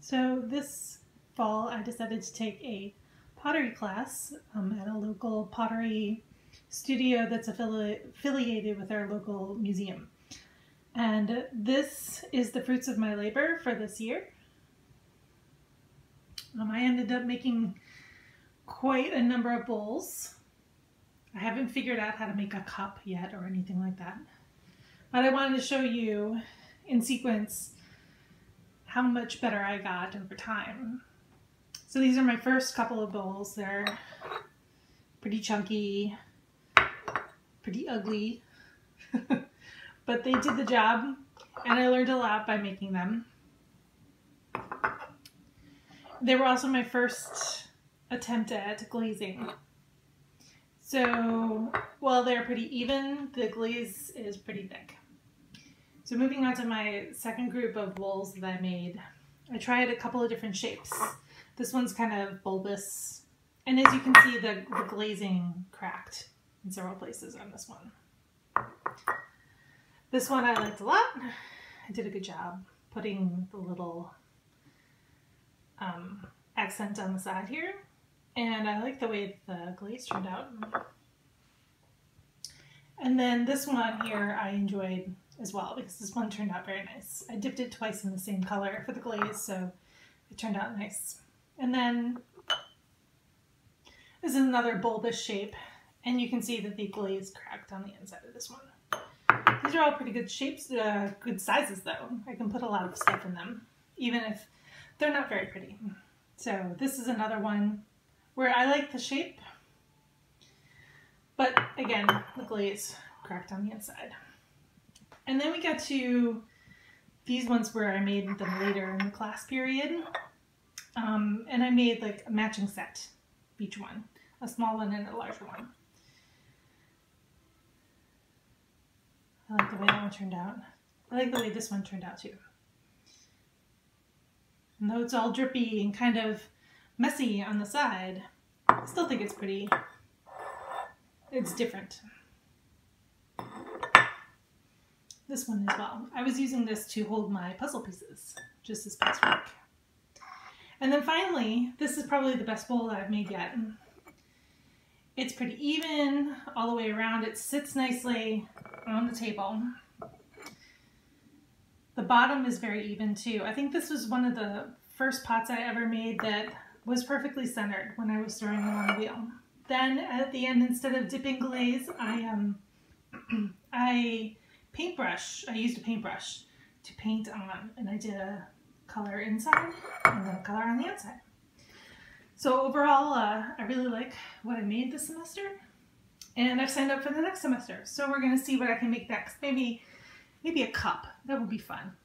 So this fall I decided to take a pottery class at a local pottery studio that's affiliated with our local museum. And this is the fruits of my labor for this year. I ended up making quite a number of bowls. I haven't figured out how to make a cup yet or anything like that. But I wanted to show you in sequence how much better I got over time. So these are my first couple of bowls. They're pretty chunky, pretty ugly, but they did the job and I learned a lot by making them. They were also my first attempt at glazing. So while they're pretty even, the glaze is pretty thick. So moving on to my second group of bowls that I made, I tried a couple of different shapes. This one's kind of bulbous, and as you can see, the glazing cracked in several places on this one. This one I liked a lot. I did a good job putting the little accent on the side here, and I like the way the glaze turned out. And then this one here I enjoyed as well because this one turned out very nice. I dipped it twice in the same color for the glaze, so it turned out nice. And then this is another bulbous shape, and you can see that the glaze cracked on the inside of this one. These are all pretty good shapes, good sizes though. I can put a lot of stuff in them, even if they're not very pretty. So this is another one where I like the shape, but again, the glaze cracked on the inside. And then we got to these ones where I made them later in the class period. And I made like a matching set, each one, a small one and a larger one. I like the way that one turned out. I like the way this one turned out too. And though it's all drippy and kind of messy on the side, I still think it's pretty. It's different. This one as well. I was using this to hold my puzzle pieces just this past week. And then finally, this is probably the best bowl that I've made yet. It's pretty even all the way around. It sits nicely on the table. The bottom is very even too. I think this was one of the first pots I ever made that was perfectly centered when I was throwing them on the wheel. Then at the end, instead of dipping glaze, I used a paintbrush to paint on, and I did a color inside and then a color on the outside. So overall, I really like what I made this semester, and I've signed up for the next semester. So we're gonna see what I can make next. Maybe a cup. That would be fun.